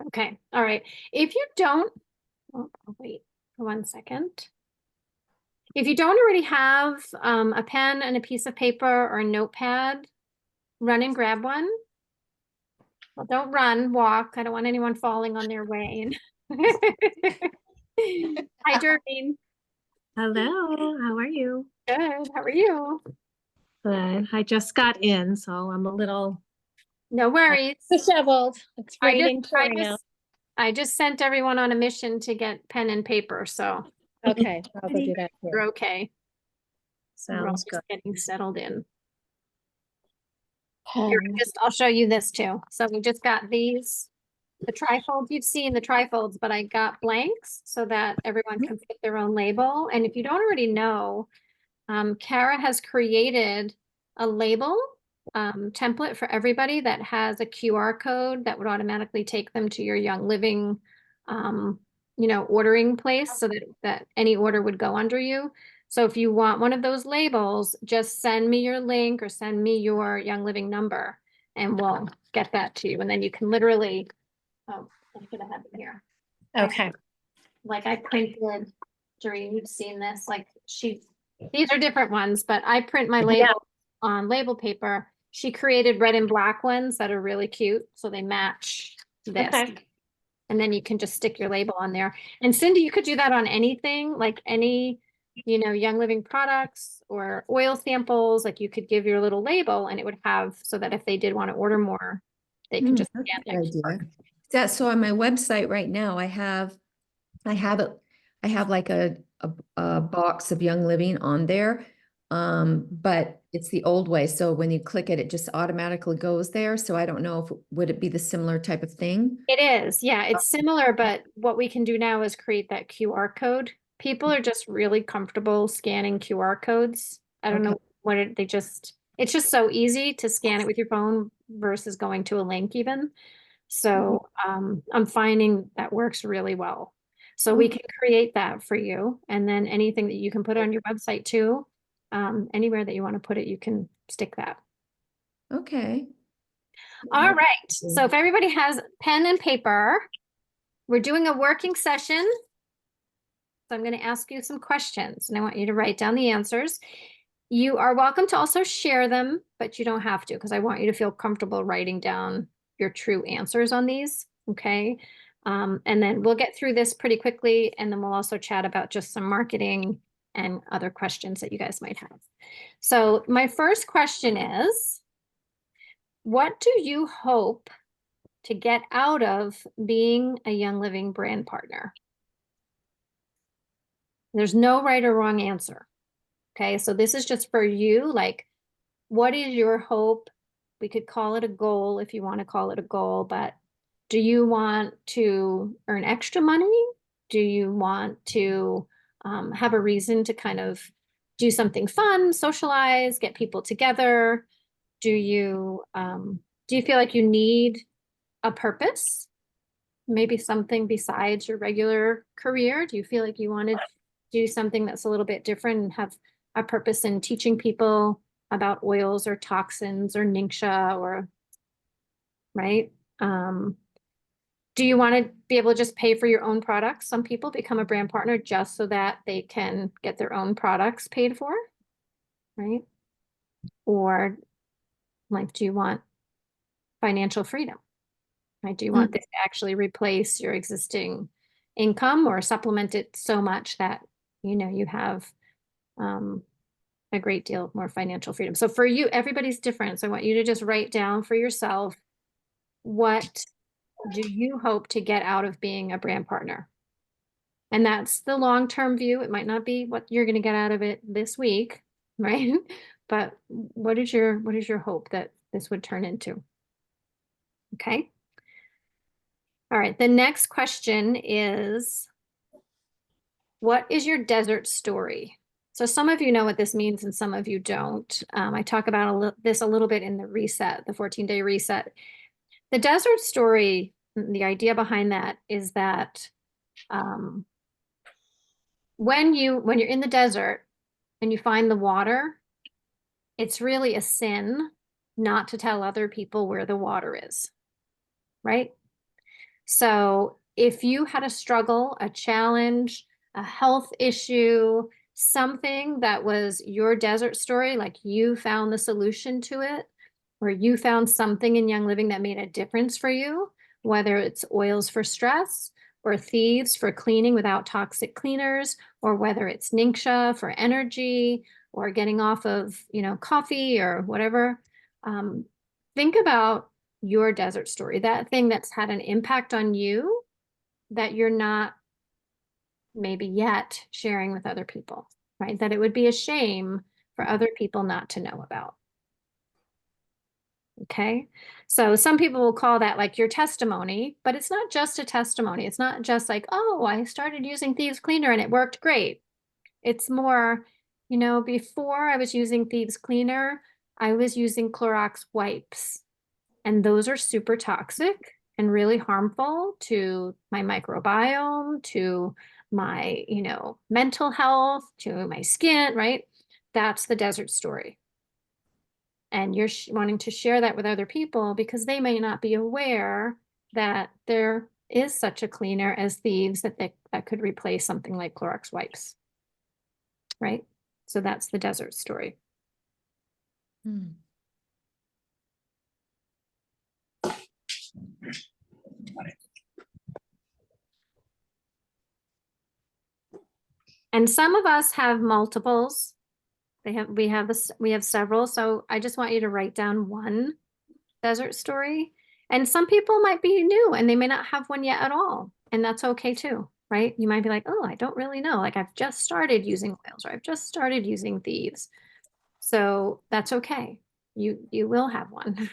Okay, all right. If you don't, oh, I'll wait for 1 second. If you don't already have a pen and a piece of paper or a notepad, run and grab one. Well, don't run, walk. I don't want anyone falling on their way. Hi, Doreen. Hello, how are you? Good. How are you? Good. I just got in, so I'm a little No worries. disheveled. It's I just, raining, I pouring out. just, I just sent everyone on a mission to get pen and paper, so Okay, I'll I go think do that you're too. okay. We're all Sounds just good. getting settled in. Here, Um, I'll show you this too. So we just got these, the trifolds. You've seen the trifolds, but I got blanks so that everyone can put their own label. And if you don't already know, Kara has created a label template for everybody that has a QR code that would automatically take them to your Young Living, um, ordering place so that any order would go under you. So if you want one of those labels, just send me your link or send me your Young Living number and we'll get that to you. And then you can literally, oh, I should have had it here. okay. I printed, Doreen, you've seen this, these are different ones, but I print my Yeah. label on label paper. She created red and black ones that are really cute, so they match this. Okay. And then you can just stick your label on there. And Cindy, you could do that on anything, like any, Young Living products or oil samples, like you could give your little label and it would have, so that if they did want to order more, they can just That's scan a that good QR. idea. That, so on my website right now, I have it, I have like a box of Young Living on there. But it's the old way. So when you click it, it just automatically goes there. So I don't know if, would it be the similar type of thing? It is, yeah, it's similar, but what we can do now is create that QR code. People are just really comfortable scanning QR codes. I don't Okay. know it's just so easy to scan it with your phone versus going to a link even. So I'm finding that works really well. So we can create that for you, and then anything that you can put on your website too, anywhere that you want to put it, you can stick that. Okay. All right. So if everybody has pen and paper, we're doing a working session. So I'm going to ask you some questions and I want you to write down the answers. You are welcome to also share them, but you don't have to because I want you to feel comfortable writing down your true answers on these. Okay. And then we'll get through this pretty quickly and then we'll also chat about just some marketing and other questions that you guys might have. So my first question is, what do you hope to get out of being a Young Living brand partner? There's no right or wrong answer. Okay, so this is just for you. Like, what is your hope? We could call it a goal if you want to call it a goal, but do you want to earn extra money? Do you want to have a reason to kind of do something fun, socialize, get people together? Do you feel like you need a purpose? Maybe something besides your regular career? Do you feel like you want to do something that's a little bit different and have a purpose in teaching people about oils or toxins or Ningxia or right? Do you want to be able to just pay for your own products? Some people become a brand partner just so that they can get their own products paid for, right? Or like, do you want financial freedom? Right? Do you want this to actually replace your existing income or supplement it so much that you have a great deal more financial freedom? So for you, everybody's different. So I want you to just write down for yourself, what do you hope to get out of being a brand partner? And that's the long-term view. It might not be what you're going to get out of it this week, right? But what is your hope that this would turn into? Okay. All right, the next question is, what is your desert story? So some of you know what this means and some of you don't. I talk about this a little bit in the reset, the 14-day reset. The desert story, the idea behind that is that when you're in the desert and you find the water, it's really a sin not to tell other people where the water is, right? So if you had a struggle, a challenge, a health issue, something that was your desert story, like you found the solution to it, or you found something in Young Living that made a difference for you, whether it's oils for stress or thieves for cleaning without toxic cleaners, or whether it's Ningxia for energy or getting off of, coffee or whatever. Think about your desert story, that thing that's had an impact on you that you're not maybe yet sharing with other people, right? That it would be a shame for other people not to know about. Okay. So some people will call that like your testimony, but it's not just a testimony. It's not just like, oh, I started using Thieves Cleaner and it worked great. It's more, before I was using Thieves Cleaner, I was using Clorox wipes. And those are super toxic and really harmful to my microbiome, to my, mental health, to my skin, right? That's the desert story. And you're wanting to share that with other people because they may not be aware that there is such a cleaner as Thieves that could replace something like Clorox wipes, right? So that's the desert story. Hmm. And some of us have multiples. We have several. So I just want you to write down one desert story. And some people might be new and they may not have one yet at all. And that's okay too, right? You might be like, oh, I don't really know. Like I've just started using oils or I've just started using Thieves. So that's okay. You will have one.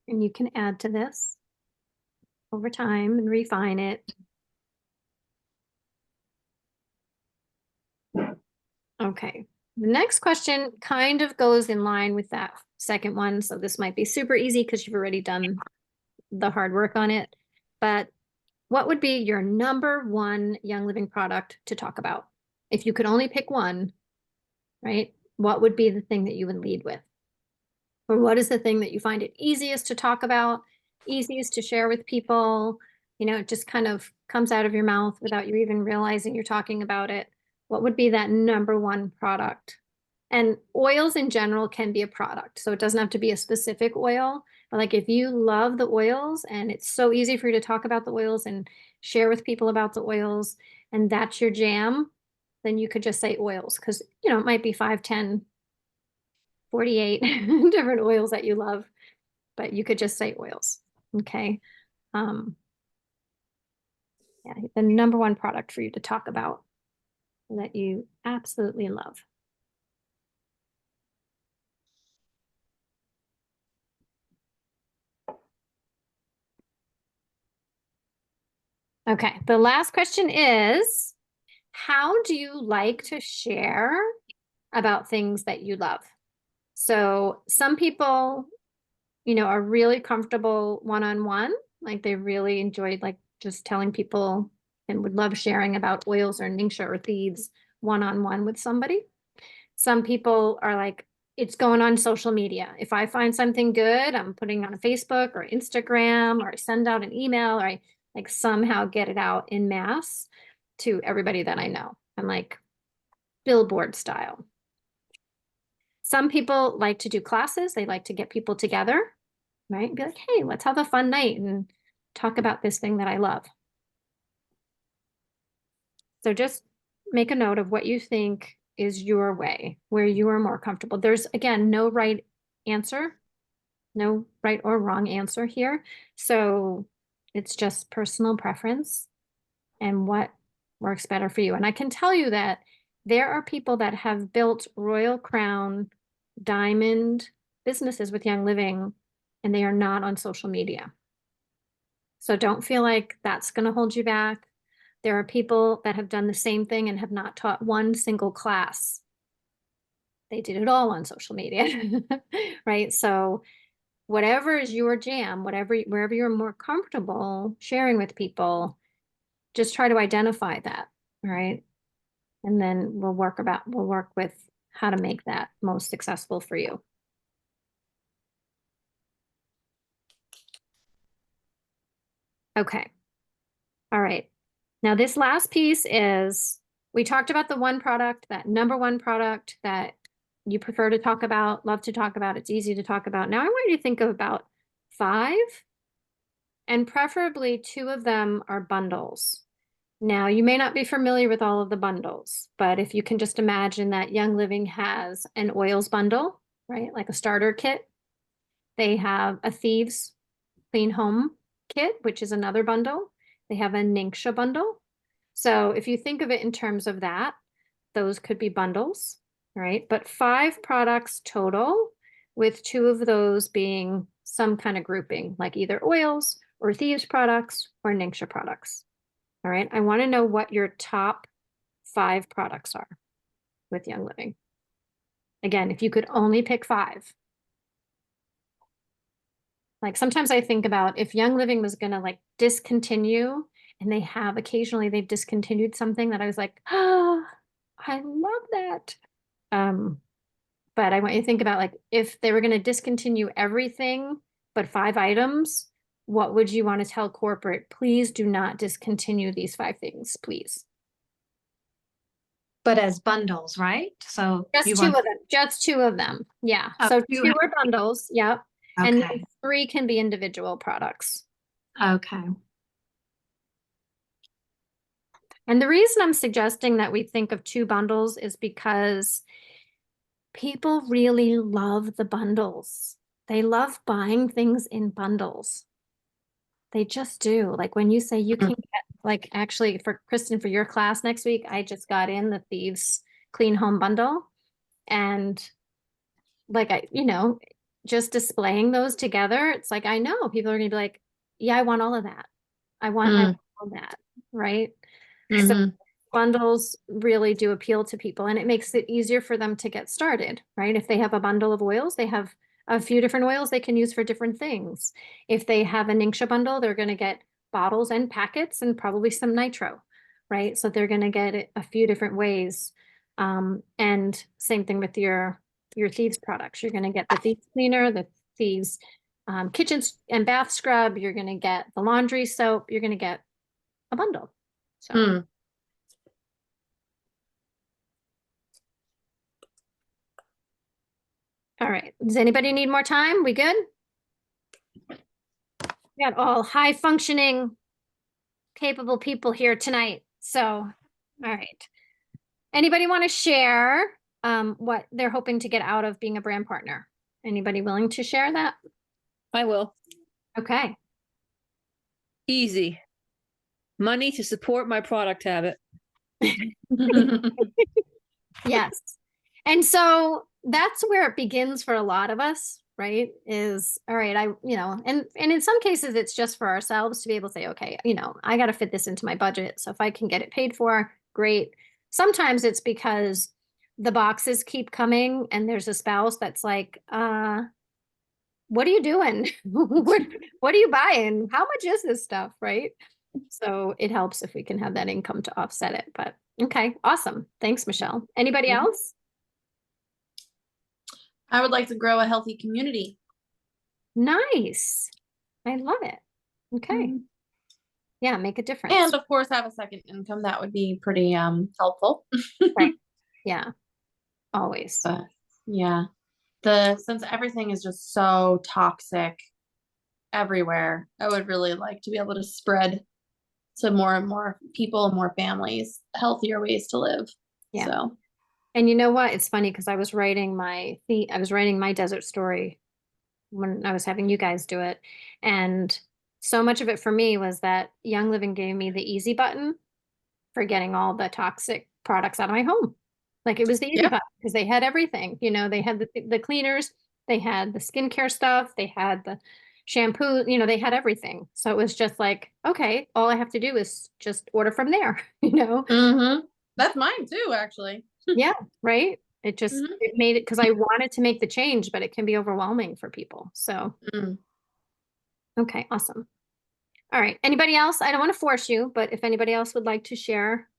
And you can add to this over time and refine it. Okay. The next question kind of goes in line with that second one. So this might be super easy because you've already done the hard work on it. But what would be your number one Young Living product to talk about? If you could only pick one, right? What would be the thing that you would lead with? Or what is the thing that you find it easiest to talk about, easiest to share with people? It just kind of comes out of your mouth without you even realizing you're talking about it. What would be that number one product? And oils in general can be a product. So it doesn't have to be a specific oil. But like if you love the oils and it's so easy for you to talk about the oils and share with people about the oils, and that's your jam, then you could just say oils because, it might be 5, 10, 48 different oils that you love, but you could just say oils. Okay. Yeah, the number one product for you to talk about that you absolutely love. Okay, the last question is, how do you like to share about things that you love? So some people, are really comfortable one-on-one, like they really enjoyed like just telling people and would love sharing about oils or Ningxia or Thieves one-on-one with somebody. Some people are like, it's going on social media. If I find something good, I'm putting on a Facebook or Instagram, or I send out an email, or I like somehow get it out in mass to everybody that I know. I'm like billboard style. Some people like to do classes. They like to get people together, right? Be like, hey, let's have a fun night and talk about this thing that I love. So just make a note of what you think is your way, where you are more comfortable. There's, again, no right answer, no right or wrong answer here. So it's just personal preference and what works better for you. And I can tell you that there are people that have built Royal Crown diamond businesses with Young Living, and they are not on social media. So don't feel like that's going to hold you back. There are people that have done the same thing and have not taught one single class. They did it all on social media, right? So whatever is your jam, wherever you're more comfortable sharing with people, just try to identify that, all right? And then we'll work with how to make that most successful for you. Okay. All right. Now this last piece is, we talked about the one product, that number one product that you prefer to talk about, love to talk about, it's easy to talk about. Now I want you to think of about 5, and preferably 2 of them are bundles. Now, you may not be familiar with all of the bundles, but if you can just imagine that Young Living has an oils bundle, right? Like a starter kit. They have a Thieves Clean Home kit, which is another bundle. They have a Ningxia bundle. So if you think of it in terms of that, those could be bundles, right? But 5 products total, with 2 of those being some kind of grouping, like either oils or Thieves products or Ningxia products. All right, I want to know what your top 5 products are with Young Living. Again, if you could only pick 5. Like sometimes I think about if Young Living was going to like discontinue, and they have occasionally they've discontinued something that I was like, oh, I love that. But I want you to think about like if they were going to discontinue everything but 5 items, what would you want to tell corporate? Please do not discontinue these 5 things, please. But as bundles, right? So Just you 2 want, of them, just 2 of them. Yeah. Oh, So 2 2 are bundles. Yep. And then okay, 3 can be individual products. okay. And the reason I'm suggesting that we think of 2 bundles is because people really love the bundles. They love buying things in bundles. They just do. Like when you say you can get, like actually for Kristen, for your class next week, I just got in the Thieves Clean Home bundle. And like just displaying those together, it's like I know people are gonna be like, yeah, I want all of that. I want all that, right? So Mhm. bundles really do appeal to people, and it makes it easier for them to get started, right? If they have a bundle of oils, they have a few different oils they can use for different things. If they have a Ningxia bundle, they're going to get bottles and packets and probably some nitro, right? So they're going to get it a few different ways. And same thing with your Thieves products. You're going to get the Thieves cleaner, the Thieves kitchen and bath scrub. You're going to get the laundry soap. You're going to get a bundle. So. Hmm. All right. Does anybody need more time? We good? We got all high functioning, capable people here tonight. So, all right. Anybody want to share what they're hoping to get out of being a brand partner? Anybody willing to share that? I will. Okay. Easy. Money to support my product habit. Yes. And so that's where it begins for a lot of us, right? Is all right, and in some cases it's just for ourselves to be able to say, okay, I got to fit this into my budget. So if I can get it paid for, great. Sometimes it's because the boxes keep coming and there's a spouse that's like, what are you doing? What are you buying? How much is this stuff, right? So it helps if we can have that income to offset it. But okay, awesome. Thanks, Michelle. Anybody else? I would like to grow a healthy community. Nice. I love it. Okay. Yeah, make a difference. And of course have a second income. That would be pretty helpful. Right. Yeah. Always. But yeah. Since everything is just so toxic everywhere, I would really like to be able to spread to more and more people and more families healthier ways to live. Yeah. So And you know what? It's funny because I was writing my desert story when I was having you guys do it. And so much of it for me was that Young Living gave me the easy button for getting all the toxic products out of my home. Like it was the easy Yeah. button because they had everything. They had the cleaners, they had the skincare stuff, they had the shampoo, they had everything. So it was just like, okay, all I have to do is just order from there, that's mine too, actually. Yeah, right. It just, Mhm. it made it, because I wanted to make the change, but it can be overwhelming for people. So, Mm. okay, awesome. All right. Anybody else? I don't want to force you, but if anybody else would like to share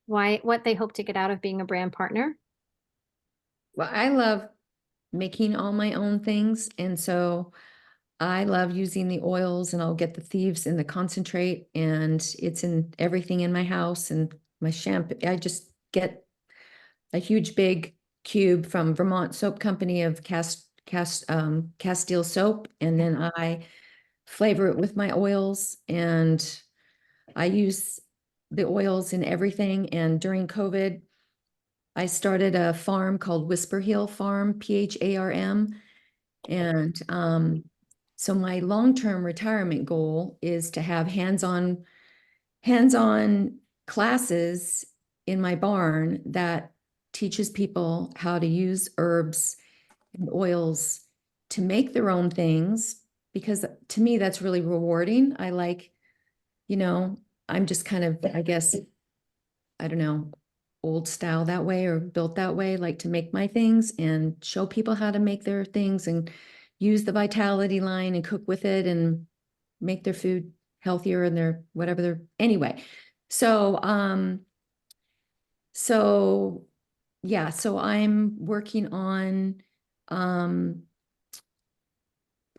what they hope to get out of being a brand partner. Well, I love making all my own things. And so I love using the oils, and I'll get the thieves in the concentrate, and it's in everything in my house, and my shampoo. I just get a huge big cube from Vermont Soap Company of Castile soap. And then I flavor it with my oils, and I use the oils in everything. And during COVID, I started a farm called Whisper Hill Farm, PHARM. And so my long-term retirement goal is to have hands-on classes in my barn that teaches people how to use herbs and oils to make their own things, because to me that's really rewarding. I like, I'm just kind of, I guess, I don't know, old style that way, or built that way, like to make my things and show people how to make their things and use the Vitality line and cook with it and make their food healthier and their whatever they're anyway. So so yeah, so I'm working on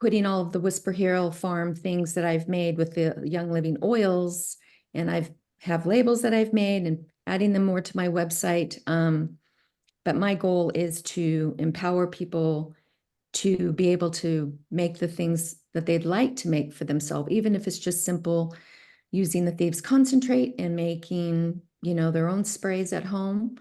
putting all of the Whisper Hero Farm things that I've made with the Young Living oils, and I've have labels that I've made and adding them more to my website. But my goal is to empower people to be able to make the things that they'd like to make for themselves, even if it's just simple, using the thieves concentrate and making, their own sprays at home.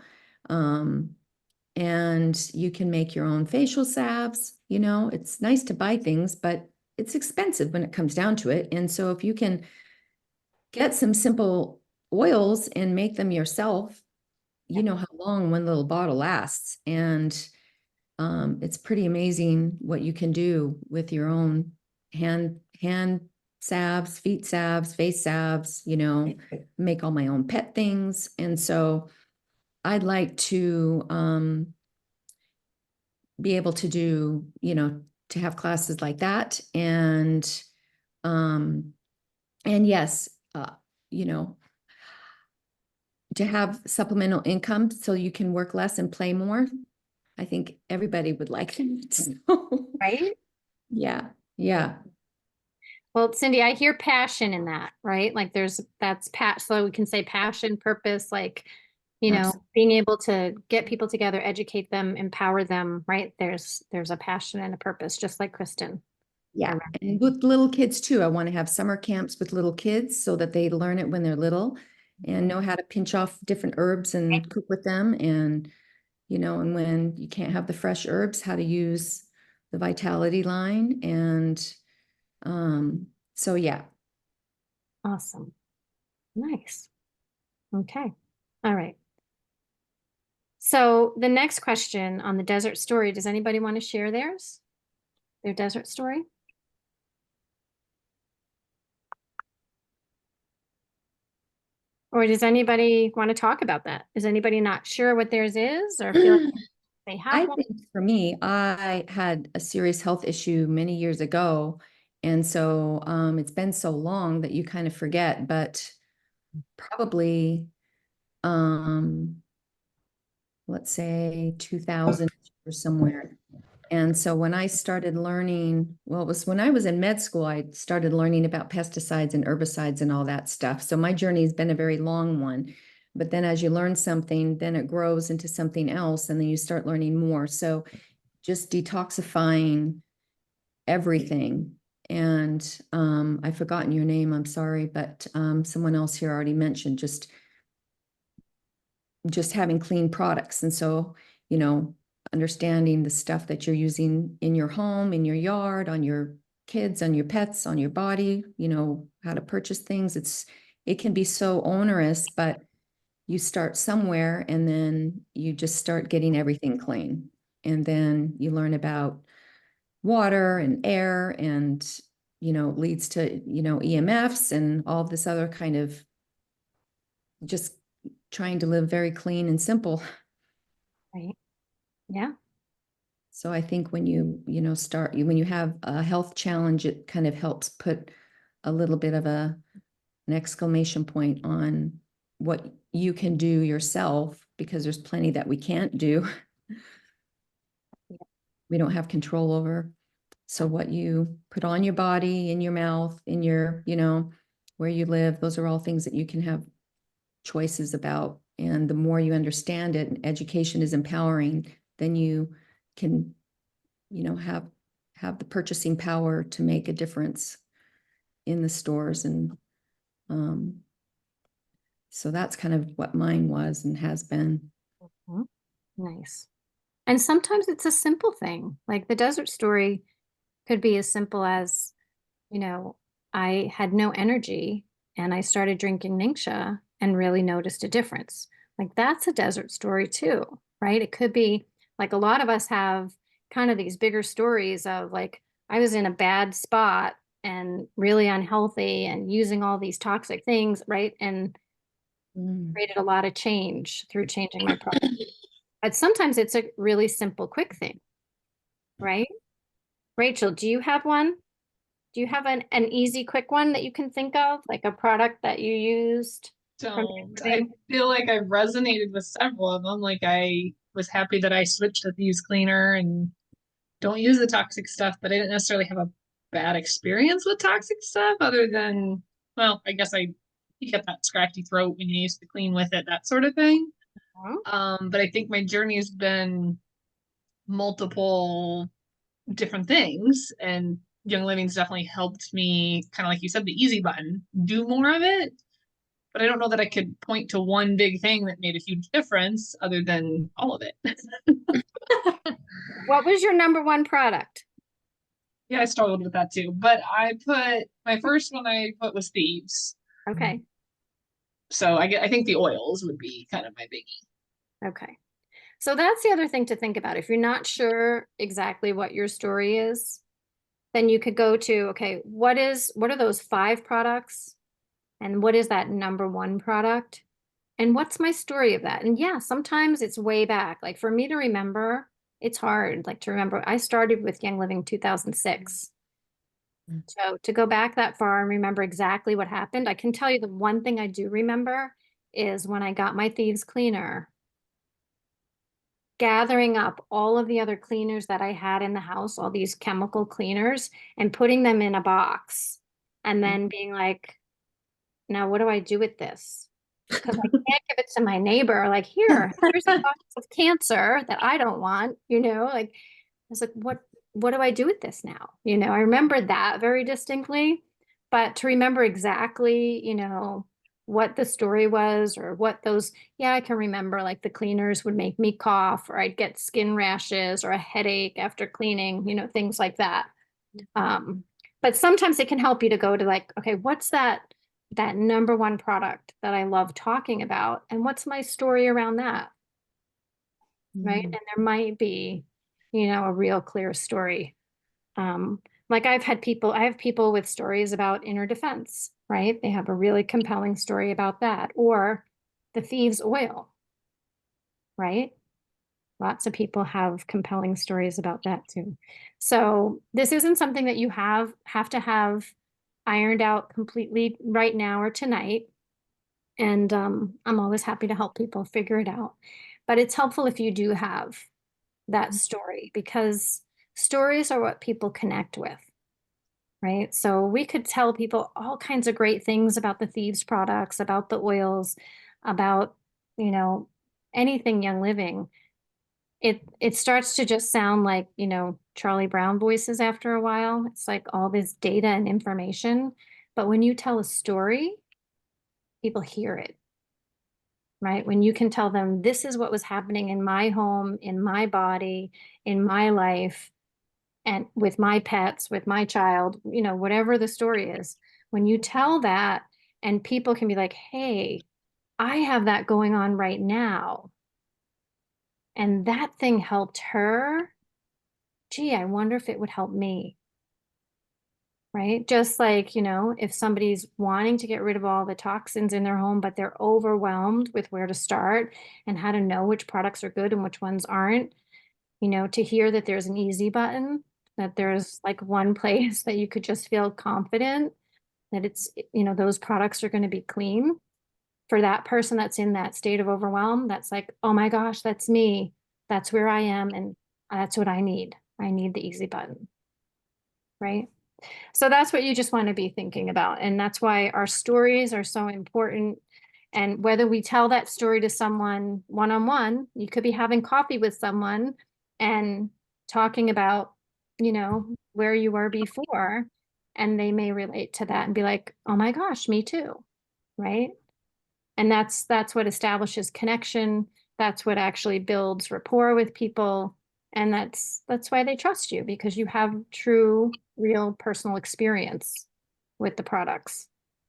And you can make your own facial salves. It's nice to buy things, but it's expensive when it comes down to it. And so if you can get some simple oils and make them yourself, you know how long one little bottle lasts. And it's pretty amazing what you can do with your own hand salves, feet salves, face salves, make all my own pet things. And so I'd like to be able to do, to have classes like that. Um, and yes, you know, to have supplemental income so you can work less and play more. I think everybody would like that. So, Right? yeah, yeah. Well, Cindy, I hear passion in that, right? Like so we can say passion, purpose, like, being able to get people together, educate them, empower them, right? There's a passion and a purpose, just like Kristen. Yeah, and with little kids too. I want to have summer camps with little kids so that they learn it when they're little and know how to pinch off different herbs and cook with them. And, and when you can't have the fresh herbs, how to use the Vitality line. And so, yeah. Awesome. Nice. Okay. All right. So the next question on the desert story, does anybody want to share theirs? Their desert story? Or does anybody want to talk about that? Is anybody not sure what theirs is or feel like they I have one? think for me, I had a serious health issue many years ago. And so it's been so long that you kind of forget, but probably, let's say 2000 or somewhere. And so when I started learning, well, it was when I was in med school, I started learning about pesticides and herbicides and all that stuff. So my journey has been a very long one. But then as you learn something, then it grows into something else, and then you start learning more. So just detoxifying everything. And I've forgotten your name, I'm sorry, but someone else here already mentioned just having clean products. And so, understanding the stuff that you're using in your home, in your yard, on your kids, on your pets, on your body, how to purchase things. It can be so onerous, but you start somewhere and then you just start getting everything clean. And then you learn about water and air and, leads to, EMFs and all this other kind of just trying to live very clean and simple. Right. Yeah. So I think when when you have a health challenge, it kind of helps put a little bit of an exclamation point on what you can do yourself, because there's plenty that we can't do. Yeah. We don't have control over. So what you put on your body, in your mouth, in your, where you live, those are all things that you can have choices about. And the more you understand it, and education is empowering, then you can, have the purchasing power to make a difference in the stores. And so that's kind of what mine was and has been. Mhm. Nice. And sometimes it's a simple thing, like the desert story could be as simple as, you know, I had no energy and I started drinking Ningxia and really noticed a difference. Like that's a desert story too, right? It could be like a lot of us have kind of these bigger stories of like, I was in a bad spot and really unhealthy and using all these toxic things, right? And created a lot of change through changing my product. But sometimes it's a really simple, quick thing, right? Rachel, do you have one? Do you have an easy, quick one that you can think of, like a product that you used? from Don't. I everything? feel like I've resonated with several of them. Like I was happy that I switched to Thieves Cleaner and don't use the toxic stuff, but I didn't necessarily have a bad experience with toxic stuff other than, well, I guess you get that scratchy throat when you used to clean with it, that sort of thing. But I think my journey has been multiple different things, and Young Living's definitely helped me, kind of like you said, the easy button, do more of it. But I don't know that I could point to one big thing that made a huge difference other than all of it. What was your number one product? Yeah, I struggled with that too. But I put my first one I put was Thieves. Okay. So I think the oils would be kind of my biggie. Okay. So that's the other thing to think about. If you're not sure exactly what your story is, then you could go to, okay, what are those 5 products? And what is that number one product? And what's my story of that? And yeah, sometimes it's way back. Like for me to remember, it's hard, like to remember. I started with Young Living 2006. So to go back that far and remember exactly what happened, I can tell you the one thing I do remember is when I got my Thieves Cleaner, gathering up all of the other cleaners that I had in the house, all these chemical cleaners, and putting them in a box, and then being like, now what do I do with this? Because I can't give it to my neighbor, like, here's a box of cancer that I don't want, like, I was like, what do I do with this now? I remember that very distinctly, but to remember exactly, what the story was or what those, yeah, I can remember like the cleaners would make me cough or I'd get skin rashes or a headache after cleaning, things like that. But sometimes it can help you to go to like, okay, what's that number one product that I love talking about, and what's my story around that, right? And there might be, a real clear story. Like I have people with stories about inner defense, right? They have a really compelling story about that, or the thieves' oil, right? Lots of people have compelling stories about that too. So this isn't something that you have to have ironed out completely right now or tonight. And I'm always happy to help people figure it out. But it's helpful if you do have that story, because stories are what people connect with, right? So we could tell people all kinds of great things about the Thieves products, about the oils, about, anything Young Living. It starts to just sound like, Charlie Brown voices after a while. It's like all this data and information. But when you tell a story, people hear it, right? When you can tell them, this is what was happening in my home, in my body, in my life, and with my pets, with my child, whatever the story is, when you tell that and people can be like, hey, I have that going on right now. And that thing helped her. Gee, I wonder if it would help me. right? Just like, if somebody's wanting to get rid of all the toxins in their home, but they're overwhelmed with where to start and how to know which products are good and which ones aren't, to hear that there's an easy button, that there's like one place that you could just feel confident that it's, those products are going to be clean. For that person that's in that state of overwhelm, that's like, oh my gosh, that's me. That's where I am. And that's what I need. I need the easy button. Right. So that's what you just want to be thinking about. And that's why our stories are so important. And whether we tell that story to someone one-on-one, you could be having coffee with someone and talking about, where you were before, and they may relate to that and be like, oh my gosh, me too. Right. And that's what establishes connection. That's what actually builds rapport with people. And that's why they trust you, because you have true, real personal experience with the products,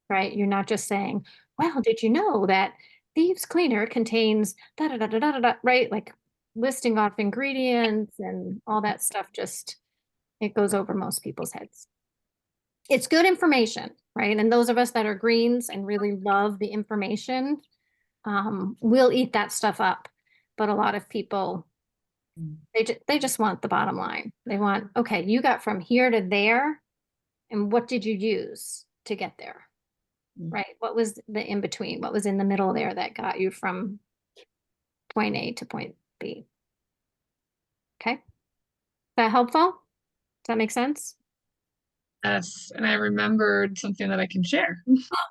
right? You're not just saying, well, did you know that Thieves Cleaner contains da da da da da da, da," right? Like listing off ingredients and all that stuff, just it goes over most people's heads. It's good information, right? And those of us that are greens and really love the information, we'll eat that stuff up. But a lot of people, they just want the bottom line. They want, okay, you got from here to there, and what did you use to get there? Right? What was the in between? What was in the middle there that got you from point A to point B? Okay. Is that helpful? Does that make sense? Yes, and I remembered something that I can share.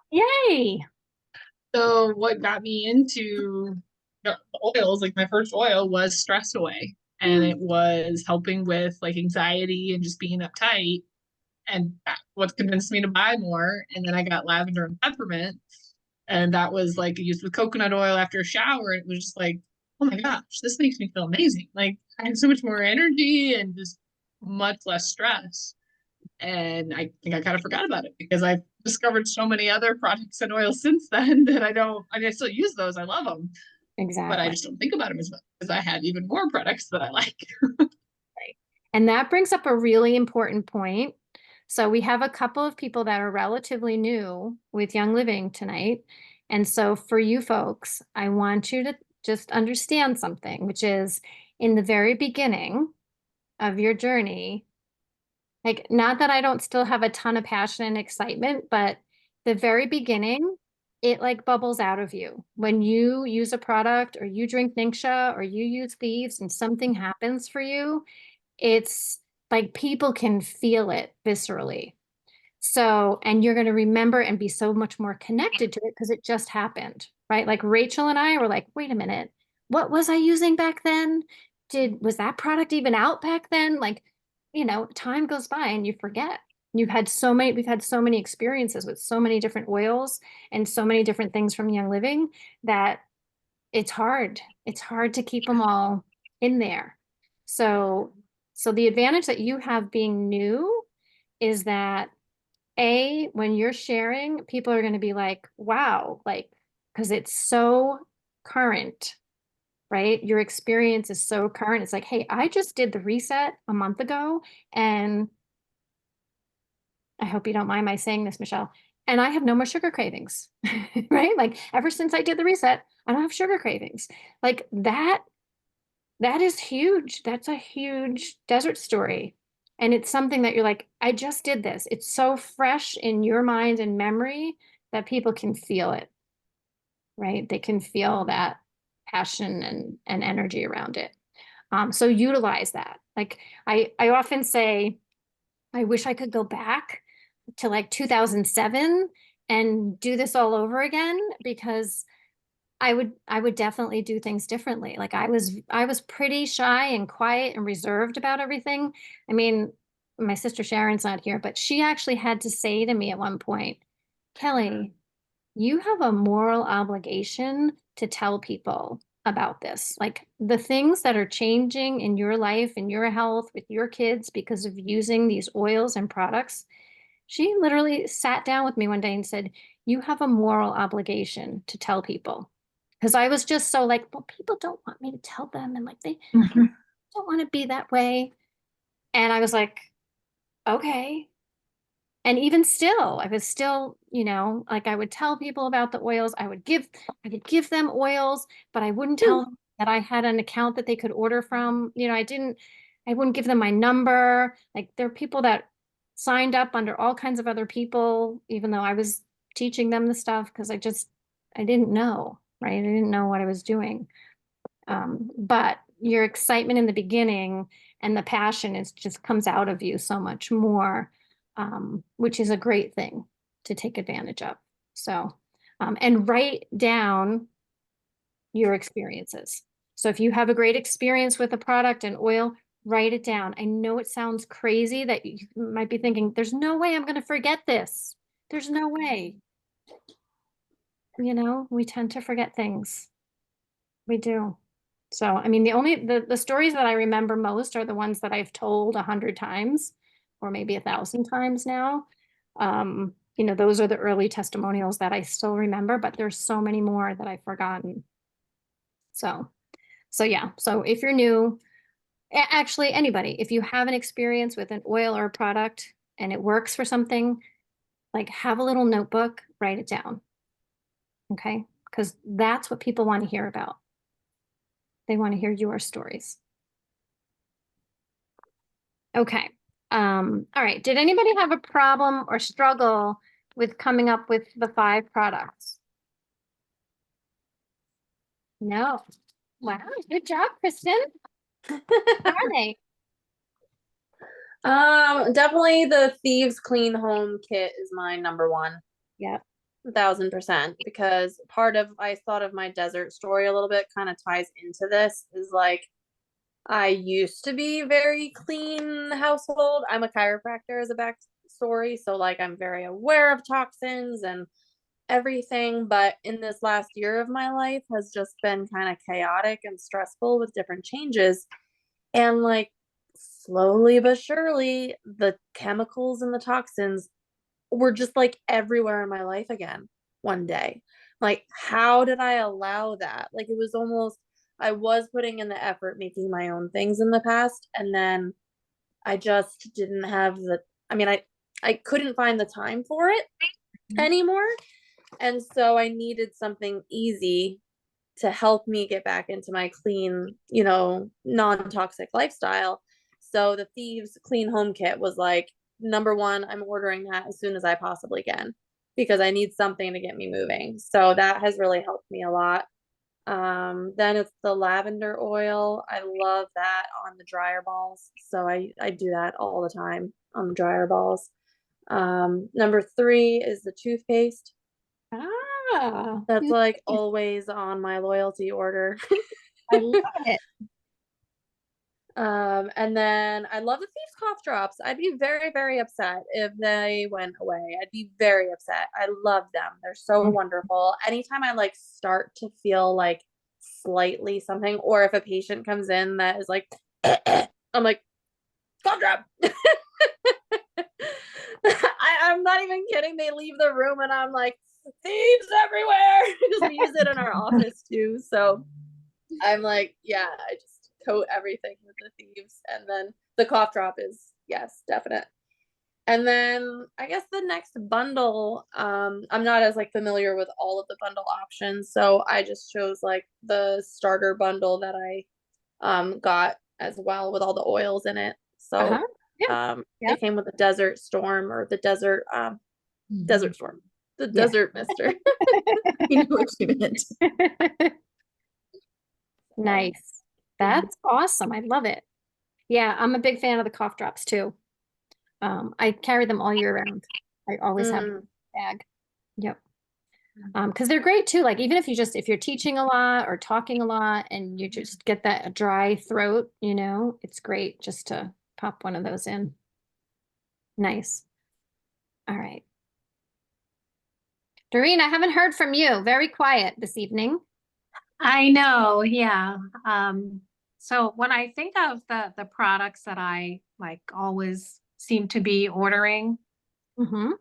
Yay! So what got me into the oils, like my first oil was Stress Away. And it was helping with like anxiety and just being uptight. And that's what convinced me to buy more. And then I got lavender and peppermint. And that was like used with coconut oil after a shower. It was just like, oh my gosh, this makes me feel amazing. Like I have so much more energy and just much less stress. And I think I kind of forgot about it because I've discovered so many other products and oils since then that I mean, I still use those. I love them, but Exactly. I just don't think about them as much because I had even more products that I like. And that brings up a really important point. So we have a couple of people that are relatively new with Young Living tonight. And so for you folks, I want you to just understand something, which is in the very beginning of your journey, like not that I don't still have a ton of passion and excitement, but the very beginning, it like bubbles out of you. When you use a product or you drink Ningxia or you use Thieves and something happens for you, it's like people can feel it viscerally. So, and you're going to remember and be so much more connected to it because it just happened, right? Like Rachel and I were like, wait a minute, what was I using back then? Was that product even out back then? Like, time goes by and you forget. We've had so many experiences with so many different oils and so many different things from Young Living that it's hard. It's hard to keep them all in there. So the advantage that you have being new is that when you're sharing, people are going to be like, wow, like, because it's so current, right? Your experience is so current. It's like, hey, I just did the reset a month ago, and I hope you don't mind my saying this, Michelle, and I have no more sugar cravings, right? Like ever since I did the reset, I don't have sugar cravings. Like that is huge. That's a huge desert story. And it's something that you're like, I just did this. It's so fresh in your mind and memory that people can feel it, right? They can feel that passion and energy around it. So utilize that. Like I often say, I wish I could go back to like 2007 and do this all over again, because I would definitely do things differently. Like I was pretty shy and quiet and reserved about everything. I mean, my sister Sharon's not here, but she actually had to say to me at one point, Kelly, you have a moral obligation to tell people about this. Like the things that are changing in your life, in your health, with your kids because of using these oils and products. She literally sat down with me one day and said, you have a moral obligation to tell people. Because I was just so like, well, people don't want me to tell them. And like, they don't want to be that way. And I was like, okay. And even still, I was still, like I would tell people about the oils. I could give them oils, but I wouldn't tell them that I had an account that they could order from. I wouldn't give them my number. Like there are people that signed up under all kinds of other people, even though I was teaching them the stuff because I didn't know, right? I didn't know what I was doing. But your excitement in the beginning and the passion just comes out of you so much more, which is a great thing to take advantage of. So, and write down your experiences. So if you have a great experience with a product and oil, write it down. I know it sounds crazy that you might be thinking, there's no way I'm going to forget this. There's no way. We tend to forget things. We do. So, I mean, the stories that I remember most are the ones that I've told 100 times or maybe 1,000 times now. Those are the early testimonials that I still remember, but there's so many more that I've forgotten. So yeah. So if you're new, actually anybody, if you have an experience with an oil or a product and it works for something, like have a little notebook, write it down. Okay? Because that's what people want to hear about. They want to hear your stories. Okay. All right. Did anybody have a problem or struggle with coming up with the 5 products? No. Wow. Good job, Kristen. What are they? Definitely the Thieves Clean Home Kit is my number one. Yep. 1,000%, because I thought of my desert story a little bit, kind of ties into this, is like I used to be very clean household. I'm a chiropractor as a backstory, so like I'm very aware of toxins and everything, but in this last year of my life has just been kind of chaotic and stressful with different changes, and like slowly but surely the chemicals and the toxins were just like everywhere in my life again one day. Like, how did I allow that? Like, it was almost, I was putting in the effort making my own things in the past, and then I just didn't have I couldn't find the time for it anymore. And so I needed something easy to help me get back into my clean, non-toxic lifestyle. So the Thieves Clean Home Kit was like, number one, I'm ordering that as soon as I possibly can because I need something to get me moving. So that has really helped me a lot. Then it's the lavender oil. I love that on the dryer balls. So I do that all the time on the dryer balls. Number 3 is the toothpaste. That's like always on my loyalty order. I love it. And then I love the Thieves cough drops. I'd be very, very upset if they went away. I'd be very upset. I love them. They're so wonderful. Anytime I like start to feel like slightly something, or if a patient comes in that is like, I'm like, cough drop. I'm not even kidding. They leave the room and I'm like, thieves everywhere, because we use it in our office too. So I'm like, yeah, I just coat everything with the Thieves, and then the cough drop is, yes, definite. And then I guess the next bundle, I'm not as like familiar with all of the bundle options, so I just chose like the starter bundle that I got as well with all the oils in it. So it came with the Desert Storm, or the Desert Desert Storm, the Desert Mister. You know what you meant. Nice. That's awesome. I love it. Yeah, I'm a big fan of the cough drops too. I carry them all year round. I always have them in a bag. Yep. Because they're great too. Like even if you're teaching a lot or talking a lot and you just get that dry throat, it's great just to pop one of those in. Nice. All right. Doreen, I haven't heard from you. Very quiet this evening. I know, yeah. So when I think of the products that I like always seem to be ordering, Mm-hmm.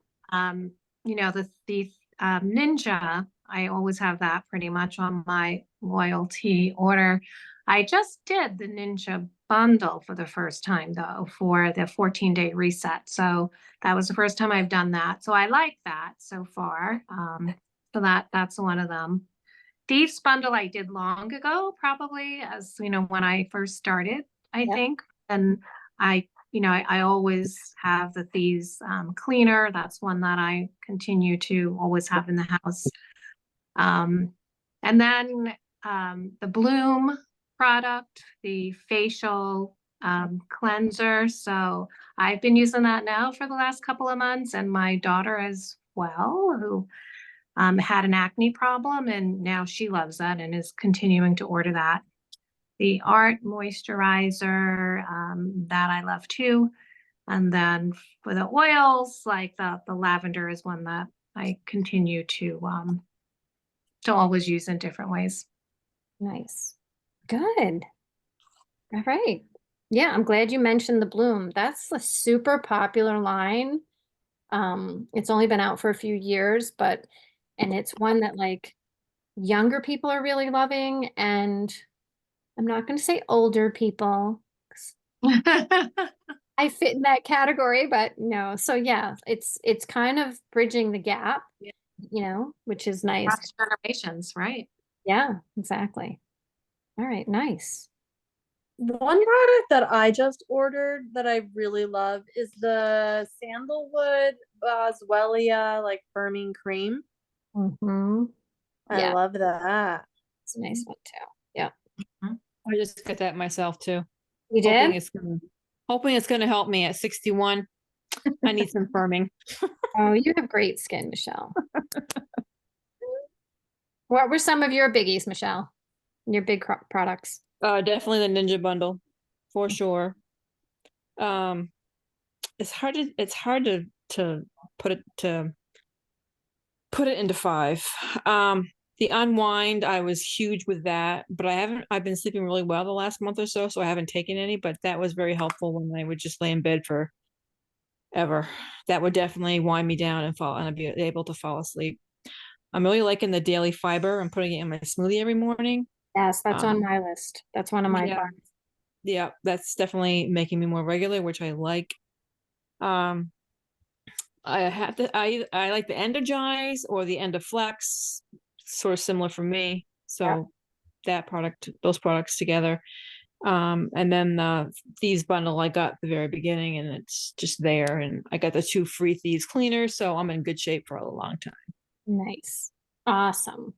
the Ninja, I always have that pretty much on my loyalty order. I just did the Ninja bundle for the first time though, for the 14-day reset. So that was the first time I've done that. So I like that so far. So that's one of them. Thieves bundle I did long ago, probably as you know, when I first started, I Yep. think. And I always have the Thieves cleaner. That's one that I continue to always have in the house. And then the Bloom product, the facial cleanser. So I've been using that now for the last couple of months, and my daughter as well, who had an acne problem, and now she loves that and is continuing to order that. The Art moisturizer, that I love too. And then for the oils, like the lavender is one that I continue to always use in different ways. Nice. Good. All right. Yeah, I'm glad you mentioned the Bloom. That's a super popular line. It's only been out for a few years, and it's one that like younger people are really loving, and I'm not going to say older people, 'cause I fit in that category, but no. So yeah, it's kind of bridging the gap, Yeah. which is nice. Across generations, right? Yeah, exactly. All right, nice. One product that I just ordered that I really love is the Sandalwood Boswellia like firming cream. Mm-hmm. I Yeah, love that. it's a nice one too. Yeah. I just got that myself too. You Hoping did? it's gonna help me at 61. I need some firming. Oh, you have great skin, Michelle. What were some of your biggies, Michelle? Your big products? Definitely the Ninja bundle, for sure. It's hard to put it into five. The Unwind, I was huge with that, but I've been sleeping really well the last month or so, so I haven't taken any, but that was very helpful when I would just lay in bed for ever. That would definitely wind me down and I'd be able to fall asleep. I'm really liking the Daily Fiber. I'm putting it in my smoothie every morning. Yes, that's on my list. That's one of my Yeah. products. Yeah, that's definitely making me more regular, which I like. I like the Energize or the Endoflex, sort of similar for me. So those products together. And then the Thieves bundle I got at the very beginning, and it's just there. And I got the 2 free Thieves cleaners, so I'm in good shape for a long time. Nice. Awesome.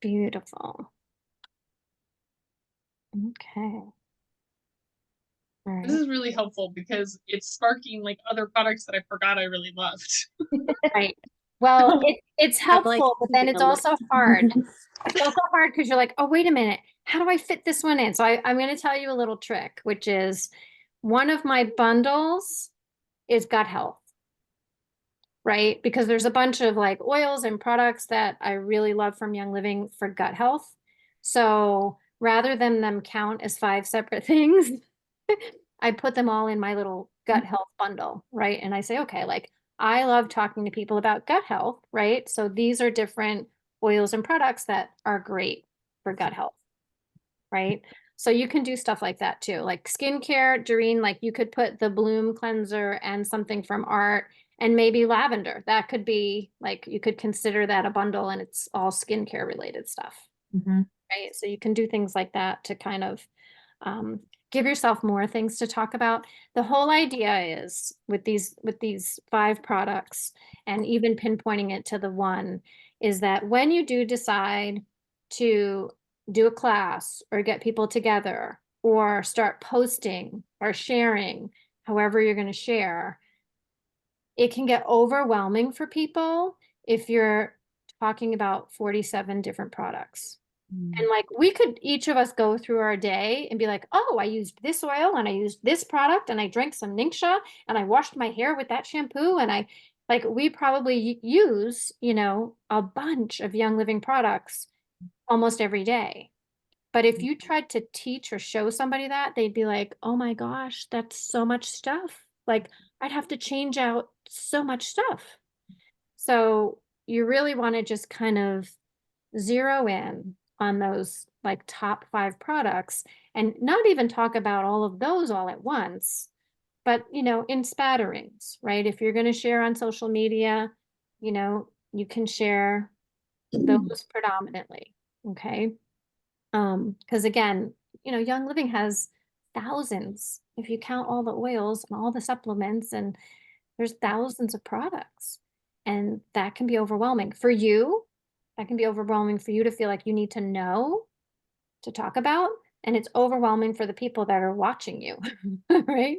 Beautiful. Okay. All This right. is really helpful because it's sparking like other products that I forgot I really loved. Right. Well, it's I'm, like, helpful, but then it's keeping a also list. hard. It's also hard because you're like, oh, wait a minute. How do I fit this one in? So I'm going to tell you a little trick, which is one of my bundles is gut health, right? Because there's a bunch of like oils and products that I really love from Young Living for gut health. So rather than them count as 5 separate things, I put them all in my little gut health bundle, right? And I say, okay, like I love talking to people about gut health, right? So these are different oils and products that are great for gut health, right? So you can do stuff like that too. Like skincare, Doreen, like you could put the Bloom cleanser and something from Art and maybe lavender. That could be like, you could consider that a bundle and it's all skincare related stuff, right? So you can do things like that to kind of give yourself more things to talk about. The whole idea is with these 5 products and even pinpointing it to the one is that when you do decide to do a class or get people together or start posting or sharing, however you're going to share, it can get overwhelming for people if you're talking about 47 different products. And like we could each of us go through our day and be like, oh, I used this oil and I used this product and I drank some Ningxia and I washed my hair with that shampoo. And we probably use, a bunch of Young Living products almost every day. But if you tried to teach or show somebody that, they'd be like, oh my gosh, that's so much stuff. Like I'd have to change out so much stuff. So you really want to just kind of zero in on those like top 5 products and not even talk about all of those all at once, but in spatterings, right? If you're going to share on social media, you can share those predominantly. Okay. Because again, Young Living has thousands, if you count all the oils and all the supplements, and there's thousands of products. And that can be overwhelming for you. That can be overwhelming for you to feel like you need to know to talk about. And it's overwhelming for the people that are watching you, right?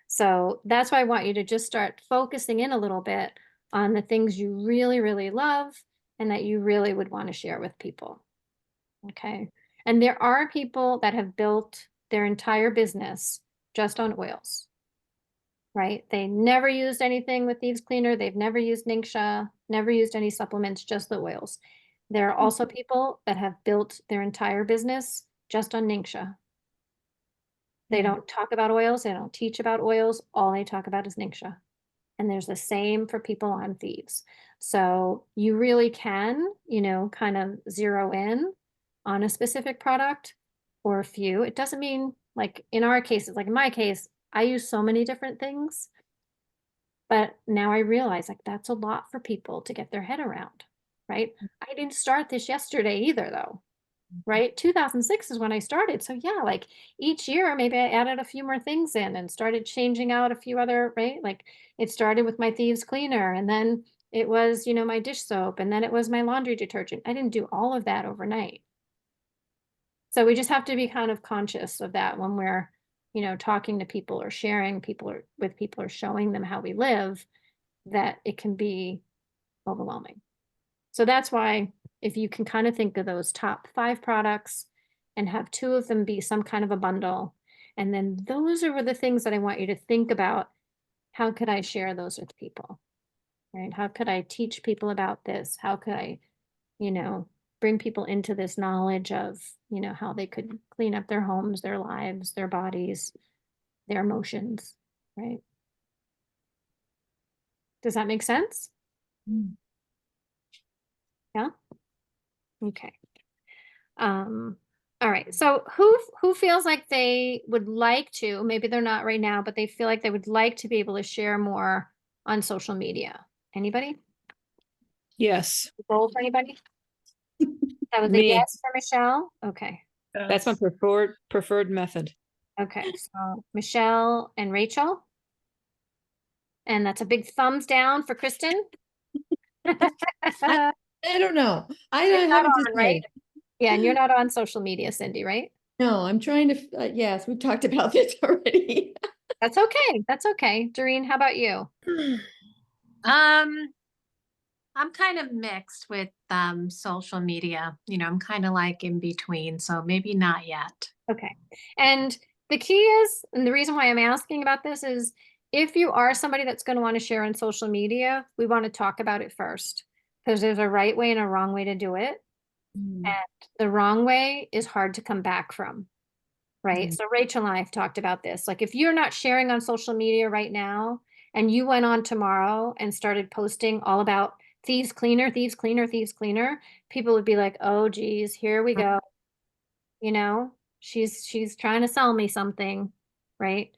So that's why I want you to just start focusing in a little bit on the things you really, really love and that you really would want to share with people. Okay. And there are people that have built their entire business just on oils, right? They never used anything with Thieves Cleaner. They've never used Ningxia, never used any supplements, just the oils. There are also people that have built their entire business just on Ningxia. They don't talk about oils. They don't teach about oils. All they talk about is Ningxia. And there's the same for people on Thieves. So you really can, kind of zero in on a specific product or a few. It doesn't mean like in our cases, like in my case, I use so many different things. But now I realize like that's a lot for people to get their head around, right? I didn't start this yesterday either though, right? 2006 is when I started. So yeah, like each year, maybe I added a few more things in and started changing out a few other, right? Like it started with my Thieves Cleaner and then it was, my dish soap and then it was my laundry detergent. I didn't do all of that overnight. So we just have to be kind of conscious of that when we're, talking to people or sharing with people or showing them how we live, that it can be overwhelming. So that's why if you can kind of think of those top 5 products and have 2 of them be some kind of a bundle, and then those are the things that I want you to think about. How could I share those with people? Right? How could I teach people about this? How could I, bring people into this knowledge of, how they could clean up their homes, their lives, their bodies, their emotions, right? Does that make sense? Yeah? Okay. All right. So who feels like they would like to, maybe they're not right now, but they feel like they would like to be able to share more on social media? Anybody? Yes, Goal for anybody? That was a Me. yes for Michelle. Okay. that's my preferred method. Okay. So Michelle and Rachel. And that's a big thumbs down for Kristen. I don't know. I You're not haven't on, right? decided. Yeah, and you're not on social media, Cindy, right? No, I'm trying to, yes, we've talked about this already. That's okay. That's okay. Doreen, how about you? I'm kind of mixed with social media. I'm kind of like in between, so maybe not yet. Okay. And the key is, and the reason why I'm asking about this is if you are somebody that's going to want to share on social media, we want to talk about it first because there's a right way and a wrong way to do it. And the wrong way is hard to come back from, right? So Rachel and I have talked about this. Like if you're not sharing on social media right now and you went on tomorrow and started posting all about Thieves Cleaner, Thieves Cleaner, Thieves Cleaner, people would be like, oh geez, here we go. She's trying to sell me something, right?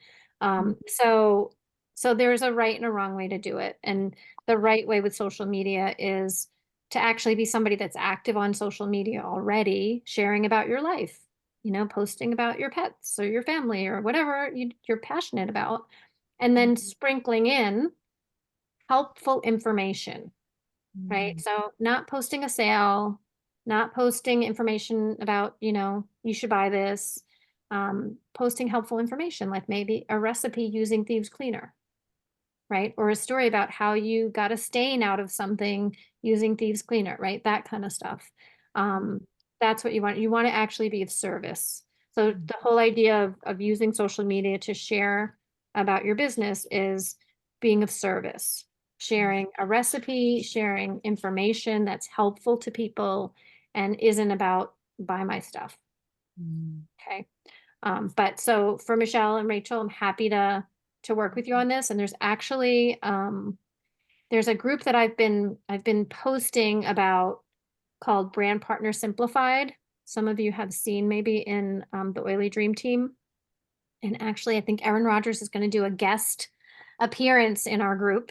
So there's a right and a wrong way to do it. And the right way with social media is to actually be somebody that's active on social media already, sharing about your life, posting about your pets or your family or whatever you're passionate about, and then sprinkling in helpful information, right? So not posting a sale, not posting information about, you should buy this, posting helpful information, like maybe a recipe using Thieves Cleaner, right? Or a story about how you got a stain out of something using Thieves Cleaner, right? That kind of stuff. That's what you want. You want to actually be of service. So the whole idea of using social media to share about your business is being of service, sharing a recipe, sharing information that's helpful to people and isn't about buy my stuff. Okay. But so for Michelle and Rachel, I'm happy to work with you on this. And there's actually there's a group that I've been posting about called Brand Partner Simplified. some of you have seen maybe in the Oily Dream Team. And actually, I think Erin Rogers is going to do a guest appearance in our group.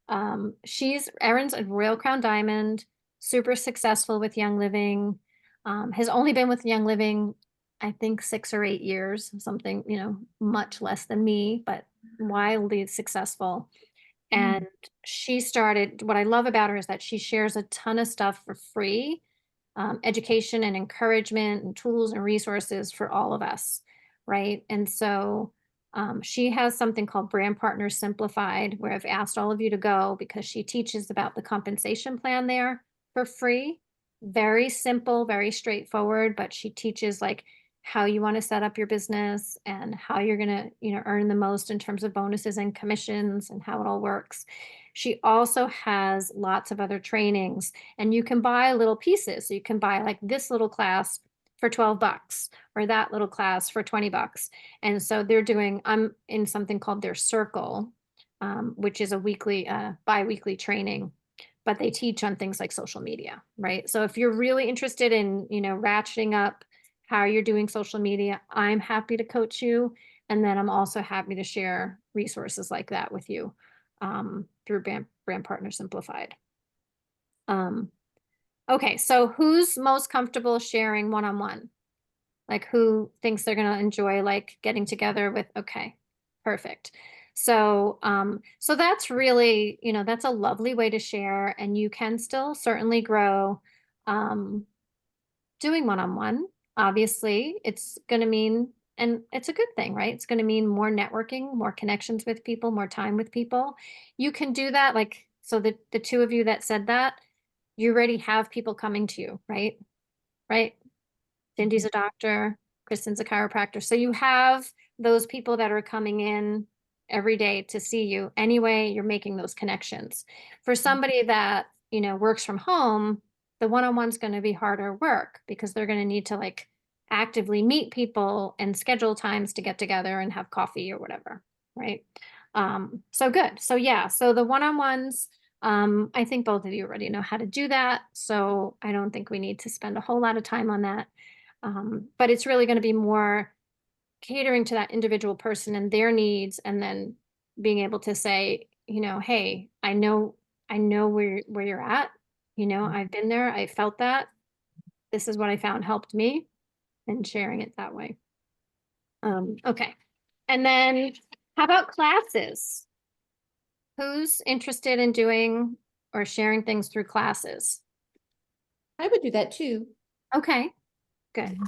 Erin's a Royal Crown Diamond, super successful with Young Living, has only been with Young Living, I think 6 or 8 years, something, much less than me, but wildly successful. And she started, what I love about her is that she shares a ton of stuff for free, education and encouragement and tools and resources for all of us, right? And so she has something called Brand Partners Simplified, where I've asked all of you to go because she teaches about the compensation plan there for free. Very simple, very straightforward, but she teaches like how you want to set up your business and how you're going to, earn the most in terms of bonuses and commissions and how it all works. She also has lots of other trainings, and you can buy little pieces. So you can buy like this little class for $12 or that little class for $20. And so I'm in something called their Circle, which is a weekly, bi-weekly training, but they teach on things like social media, right? So if you're really interested in, ratcheting up how you're doing social media, I'm happy to coach you. And then I'm also happy to share resources like that with you through Brand Partner Simplified. Okay, so who's most comfortable sharing one-on-one? Like who thinks they're going to enjoy like getting together with, okay, perfect. So, so that's really, that's a lovely way to share, and you can still certainly grow doing one-on-one. Obviously, it's going to mean, and it's a good thing, right? It's going to mean more networking, more connections with people, more time with people. You can do that. Like, so the two of you that said that, you already have people coming to you, right? Right? Cindy's a doctor, Kristen's a chiropractor. So you have those people that are coming in every day to see you. Anyway, you're making those connections. For somebody that, works from home, the one-on-one's going to be harder work because they're going to need to like actively meet people and schedule times to get together and have coffee or whatever, right? So good. So yeah, so the one-on-ones, I think both of you already know how to do that. So I don't think we need to spend a whole lot of time on that. But it's really going to be more catering to that individual person and their needs, and then being able to say, hey, I know where you're at. I've been there. I felt that. This is what I found helped me, and sharing it that way. Okay. And then how about classes? Who's interested in doing or sharing things through classes? I would do that too. Okay, good,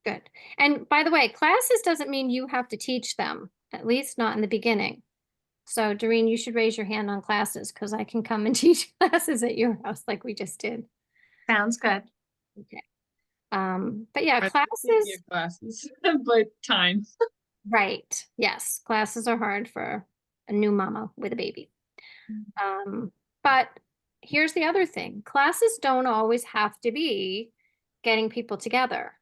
good. And by the way, classes doesn't mean you have to teach them, at least not in the beginning. So Doreen, you should raise your hand on classes because I can come and teach classes at your house like we just did. Sounds good. Okay. But yeah, I'd like to give classes, classes, but time. right. Yes, classes are hard for a new mama with a baby. But here's the other thing. Classes don't always have to be getting people together.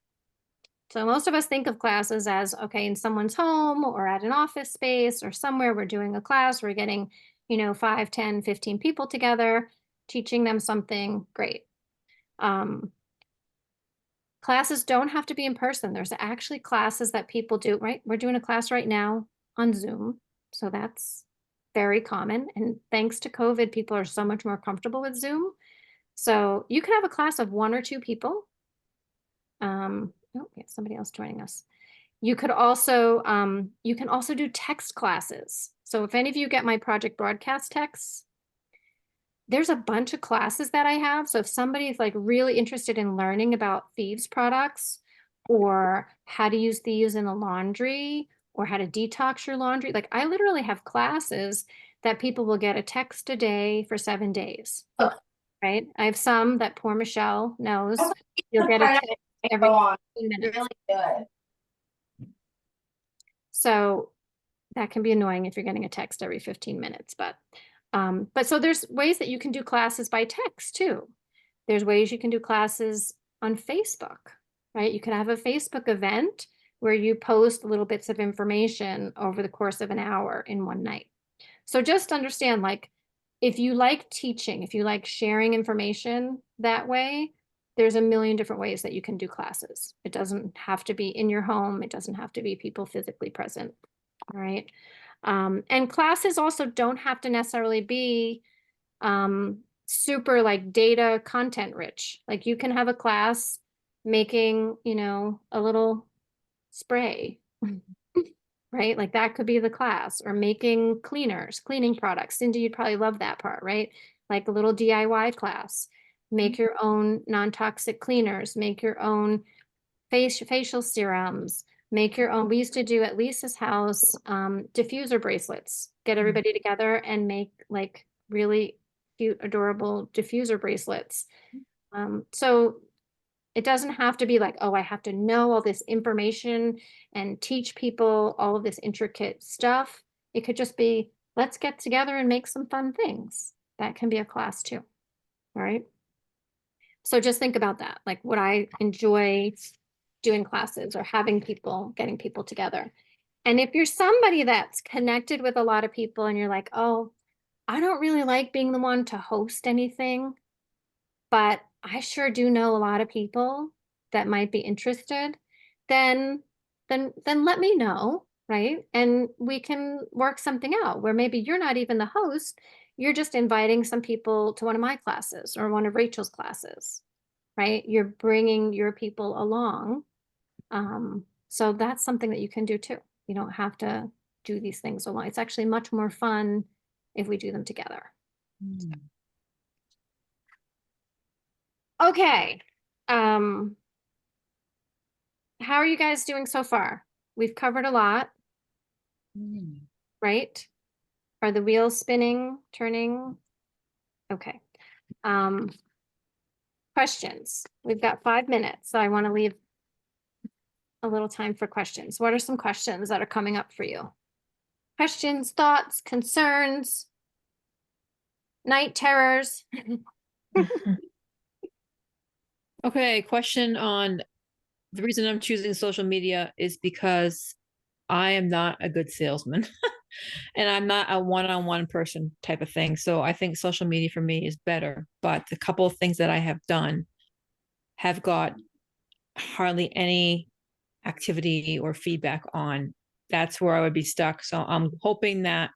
So most of us think of classes as, okay, in someone's home or at an office space or somewhere we're doing a class, we're getting, 5, 10, 15 people together, teaching them something great. Classes don't have to be in person. There's actually classes that people do, right? We're doing a class right now on Zoom. So that's very common. And thanks to COVID, people are so much more comfortable with Zoom. So you could have a class of 1 or 2 people. Oh, yeah, somebody else joining us. You could also, you can also do text classes. So if any of you get my Project Broadcast texts, there's a bunch of classes that I have. So if somebody's like really interested in learning about Thieves products or how to use thieves in the laundry or how to detox your laundry, like I literally have classes that people will get a text a day for 7 days. Oh. Right? I have some that poor Michelle knows. You'll get a text every Go on. 15 minutes. Really good. So that can be annoying if you're getting a text every 15 minutes, but so there's ways that you can do classes by text too. There's ways you can do classes on Facebook, right? You can have a Facebook event where you post little bits of information over the course of an hour in one night. So just understand, like, if you like teaching, if you like sharing information that way, there's a million different ways that you can do classes. It doesn't have to be in your home. It doesn't have to be people physically present. All right. And classes also don't have to necessarily be super like data content rich. Like you can have a class making, you know, a little spray, right? Like that could be the class, or making cleaning products. Cindy, you'd probably love that part, right? Like a little DIY class. Make your own non-toxic cleaners, make your own facial serums, make your own. We used to do at Lisa's house, diffuser bracelets, get everybody together and make like really cute, adorable diffuser bracelets. So it doesn't have to be like, oh, I have to know all this information and teach people all of this intricate stuff. It could just be, let's get together and make some fun things. That can be a class too. All right. So just think about that. Like, would I enjoy doing classes or having people, getting people together? And if you're somebody that's connected with a lot of people and you're like, oh, I don't really like being the one to host anything, but I sure do know a lot of people that might be interested, then let me know, right? And we can work something out where maybe you're not even the host, you're just inviting some people to one of my classes or one of Rachel's classes, right? You're bringing your people along. So that's something that you can do too. You don't have to do these things alone. It's actually much more fun if we do them together. Okay. How are you guys doing so far? We've covered a lot, right? Are the wheels spinning, turning? Okay. Questions. We've got 5 minutes, so I want to leave a little time for questions. What are some questions that are coming up for you? Questions, thoughts, concerns, night terrors? Okay, question on the reason I'm choosing social media is because I am not a good salesman and I'm not a one-on-one person type of thing. So I think social media for me is better. But the couple of things that I have done have got hardly any activity or feedback on. That's where I would be stuck. So I'm hoping that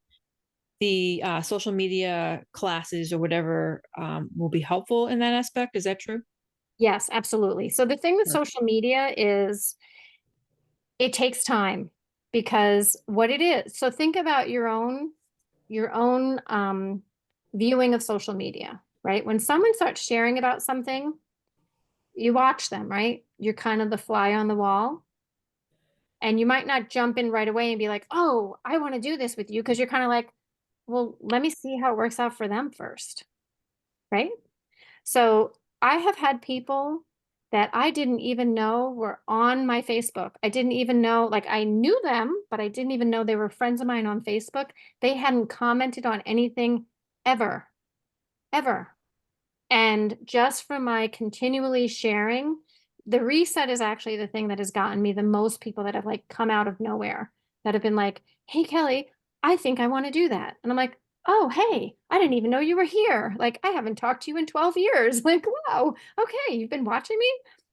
the social media classes or whatever will be helpful in that aspect. Is that true? Yes, absolutely. So the thing with Sure. social media is it takes time, because what it is, so think about your own viewing of social media, right? When someone starts sharing about something, you watch them, right? You're kind of the fly on the wall. And you might not jump in right away and be like, oh, I want to do this with you, because you're kind of like, well, let me see how it works out for them first, right? So I have had people that I didn't even know were on my Facebook. I didn't even know, like I knew them, but I didn't even know they were friends of mine on Facebook. They hadn't commented on anything ever, ever. And just from my continually sharing, the reset is actually the thing that has gotten me the most people that have like come out of nowhere, that have been like, hey, Kelly, I think I want to do that. And I'm like, oh, hey, I didn't even know you were here. Like, I haven't talked to you in 12 years. Like, wow, okay, you've been watching me.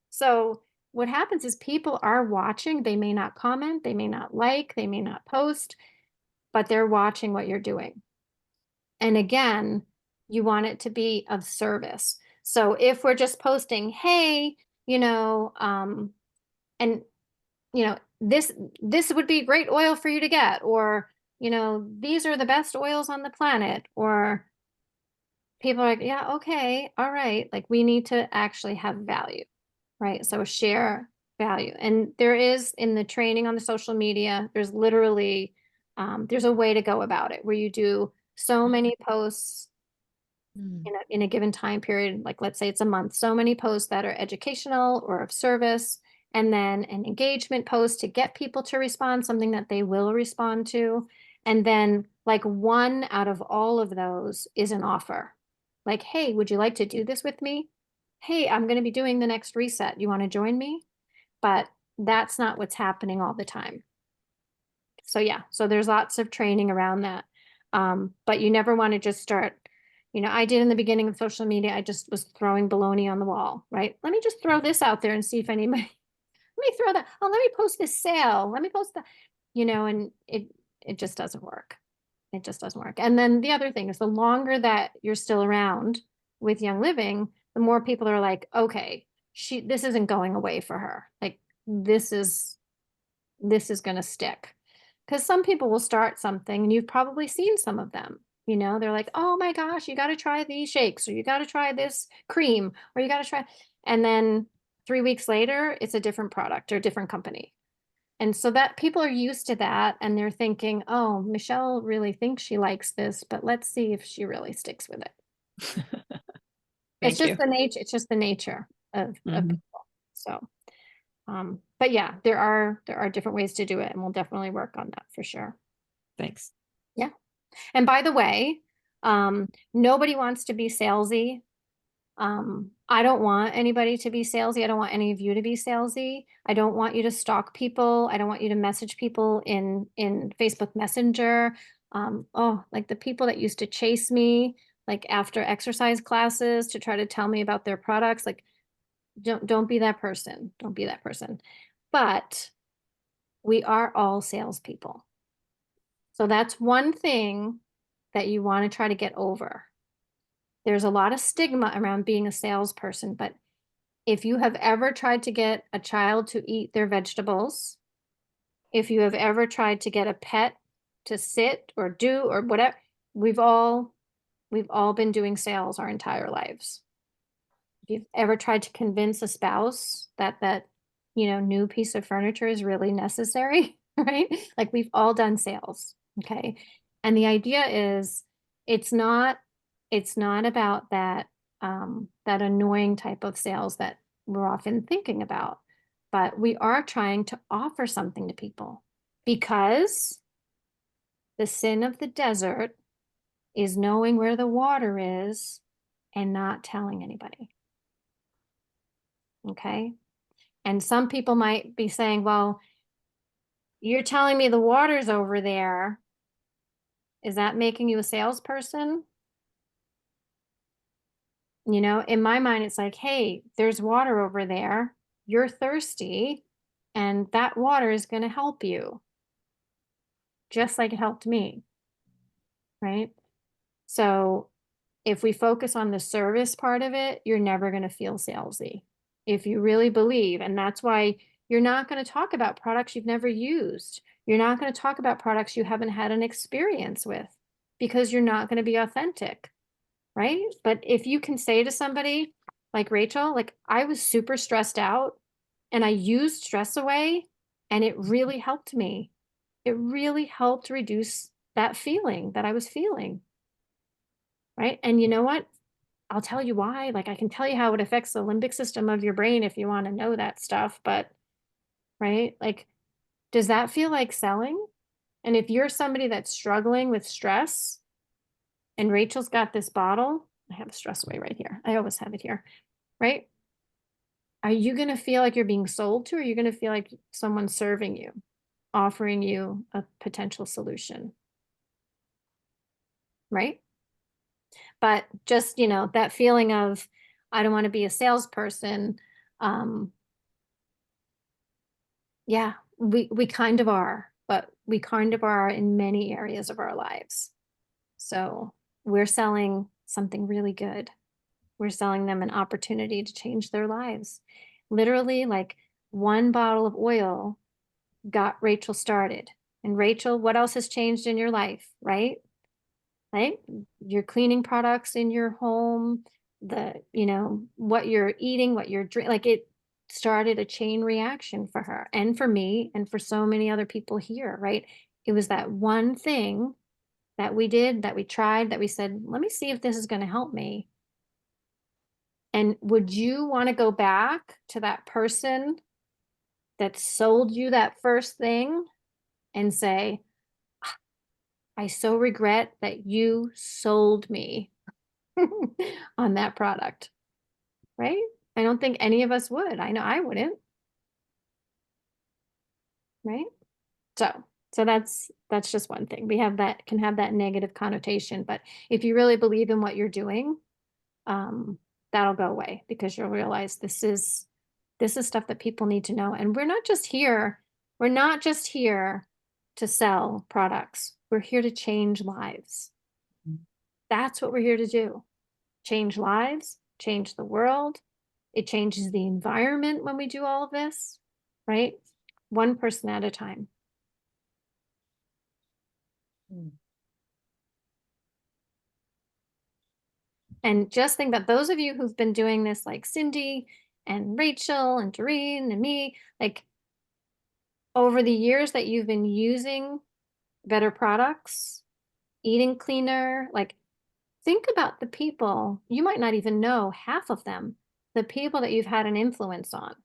So what happens is people are watching. They may not comment, they may not like, they may not post, but they're watching what you're doing. And again, you want it to be of service. So if we're just posting, hey, and this would be great oil for you to get, or these are the best oils on the planet, or people are like, yeah, okay, all right, like we need to actually have value, right? So share value. And there is, in the training on the social media, there's literally there's a way to go about it where you do so many posts in a given time period, like let's say it's a month, so many posts that are educational or of service, and then an engagement post to get people to respond, something that they will respond to. And then like one out of all of those is an offer. Like, hey, would you like to do this with me? Hey, I'm going to be doing the next reset. You want to join me? But that's not what's happening all the time. So yeah, so there's lots of training around that. But you never want to just start You know, I did in the beginning of social media, I just was throwing baloney on the wall, right? Let me just throw this out there and see if anybody, let me throw that, oh, let me post this sale, let me post that, you know, and it just doesn't work. It just doesn't work. And then the other thing is the longer that you're still around with Young Living, the more people are like, okay, this isn't going away for her. Like this is going to stick. Because some people will start something and you've probably seen some of them. You know, they're like, oh my gosh, you got to try these shakes, or you got to try this cream, or you got to try. And then 3 weeks later, it's a different product or a different company. And so that people are used to that and they're thinking, oh, Michelle really thinks she likes this, but let's see if she really sticks with it. It's Thank just you. the nature, it's just the nature of Mhm. people. So, but yeah, there are different ways to do it, and we'll definitely work on that for sure. Thanks. And by the way, nobody wants to be salesy. I don't want anybody to be salesy. I don't want any of you to be salesy. I don't want you to stalk people. I don't want you to message people in Facebook Messenger. Oh, like the people that used to chase me, like after exercise classes to try to tell me about their products. Like, don't be that person. Don't be that person. But we are all salespeople. So that's one thing that you want to try to get over. There's a lot of stigma around being a salesperson, but if you have ever tried to get a child to eat their vegetables, if you have ever tried to get a pet to sit or do or whatever, we've all been doing sales our entire lives. If you've ever tried to convince a spouse that new piece of furniture is really necessary, right? Like we've all done sales, okay? And the idea is it's not about that that annoying type of sales that we're often thinking about, but we are trying to offer something to people because the sin of the desert is knowing where the water is and not telling anybody. Okay. And some people might be saying, well, you're telling me the water's over there. Is that making you a salesperson? You know, in my mind, it's like, hey, there's water over there. You're thirsty, and that water is going to help you, just like it helped me. Right. So if we focus on the service part of it, you're never going to feel salesy. If you really believe, and that's why you're not going to talk about products you've never used. You're not going to talk about products you haven't had an experience with because you're not going to be authentic. Right? But if you can say to somebody like Rachel, like I was super stressed out and I used stress away and it really helped me. It really helped reduce that feeling that I was feeling. Right? And you know what? I'll tell you why. Like I can tell you how it affects the limbic system of your brain if you want to know that stuff, but right? Like, does that feel like selling? And if you're somebody that's struggling with stress, and Rachel's got this bottle, I have a stress away right here. I always have it here, right? Are you going to feel like you're being sold to, or are you going to feel like someone's serving you, offering you a potential solution? Right? But just, that feeling of, I don't want to be a salesperson. Yeah, we kind of are, but we kind of are in many areas of our lives. So we're selling something really good. We're selling them an opportunity to change their lives. Literally, like one bottle of oil got Rachel started. And Rachel, what else has changed in your life, right? Right? Your cleaning products in your home, what you're eating, what you're drinking, like it started a chain reaction for her and for me and for so many other people here, right? It was that one thing that we did, that we tried, that we said, let me see if this is going to help me. And would you want to go back to that person that sold you that first thing and say, I so regret that you sold me on that product, right? I don't think any of us would. I know I wouldn't, right? So So that's just one thing. We have that, can have that negative connotation, but if you really believe in what you're doing, that'll go away because you'll realize this is stuff that people need to know. And we're not just here to sell products. We're here to change lives. That's what we're here to do. Change lives, change the world. It changes the environment when we do all of this, right? One person at a time. And just think that those of you who've been doing this, like Cindy and Rachel and Doreen and me, like over the years that you've been using better products, eating cleaner, like think about the people, you might not even know half of them, the people that you've had an influence on,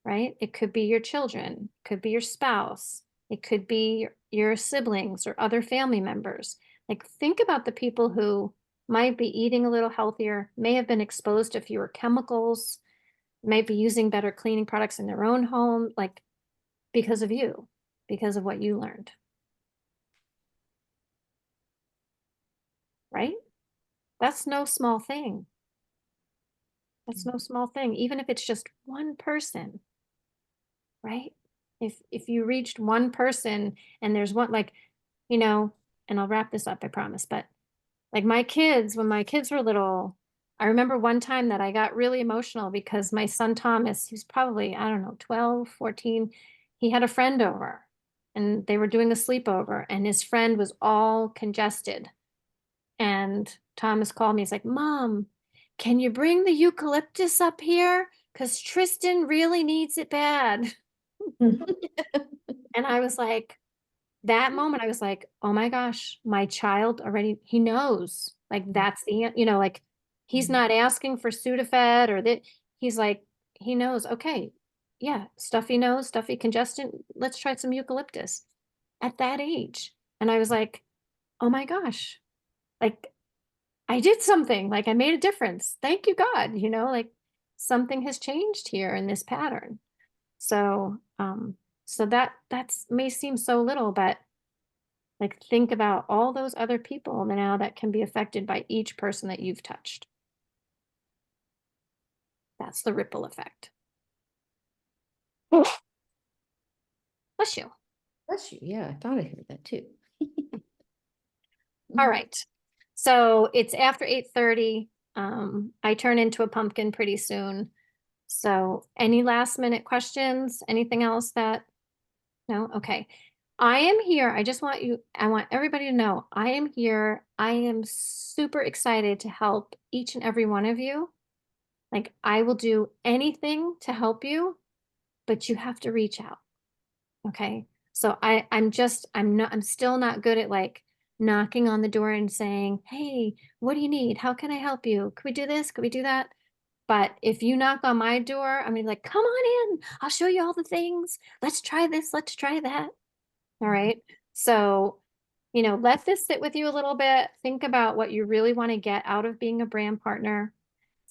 right? It could be your children, could be your spouse, it could be your siblings or other family members. Like think about the people who might be eating a little healthier, may have been exposed to fewer chemicals, might be using better cleaning products in their own home, like because of you, because of what you learned. Right? That's no small thing. That's no small thing, even if it's just one person, right? If you reached one person and there's one, like, you know, and I'll wrap this up, I promise, but like my kids, when my kids were little, I remember one time that I got really emotional because my son Thomas, he was probably, I don't know, 12, 14, he had a friend over and they were doing a sleepover and his friend was all congested. And Thomas called me, he's like, Mom, can you bring the eucalyptus up here? Because Tristan really needs it bad. And I was like, that moment, I was like, oh my gosh, my child already, he knows. Like that's the, you know, like he's not asking for Sudafed or that. He's like, he knows, okay, yeah, stuffy nose, stuffy congestion. Let's try some eucalyptus at that age. And I was like, oh my gosh, like I did something, like I made a difference. Thank you, God, you know, like something has changed here in this pattern. So, so that's may seem so little, but like think about all those other people now that can be affected by each person that you've touched. That's the ripple effect. Bless you. Bless you. Yeah, I thought I heard that too. All right. So it's after 8:30. I turn into a pumpkin pretty soon. So any last minute questions? Anything else that, no? Okay. I am here. I want everybody to know I am here. I am super excited to help each and every one of you. Like I will do anything to help you, but you have to reach out. Okay. So I'm still not good at like knocking on the door and saying, hey, what do you need? How can I help you? Could we do this? Could we do that? But if you knock on my door, I'm gonna be like, come on in. I'll show you all the things. Let's try this. Let's try that. All right. So, you know, let this sit with you a little bit. Think about what you really want to get out of being a brand partner.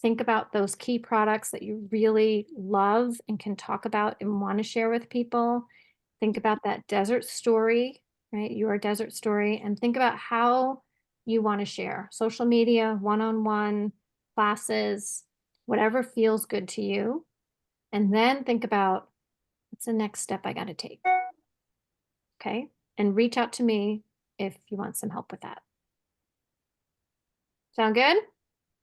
Think about those key products that you really love and can talk about and want to share with people. Think about that desert story, right? Your desert story, and think about how you want to share social media, one-on-one, classes, whatever feels good to you. And then think about what's the next step I got to take. Okay. And reach out to me if you want some help with that. Sound good?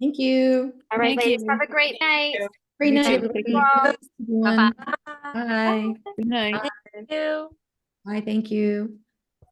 Thank you. All right, Thank ladies, you. have a great night. Great You night, too. everybody. Bye. Everyone. Bye-bye. Bye. Good night. Thank you. Bye. Thank you.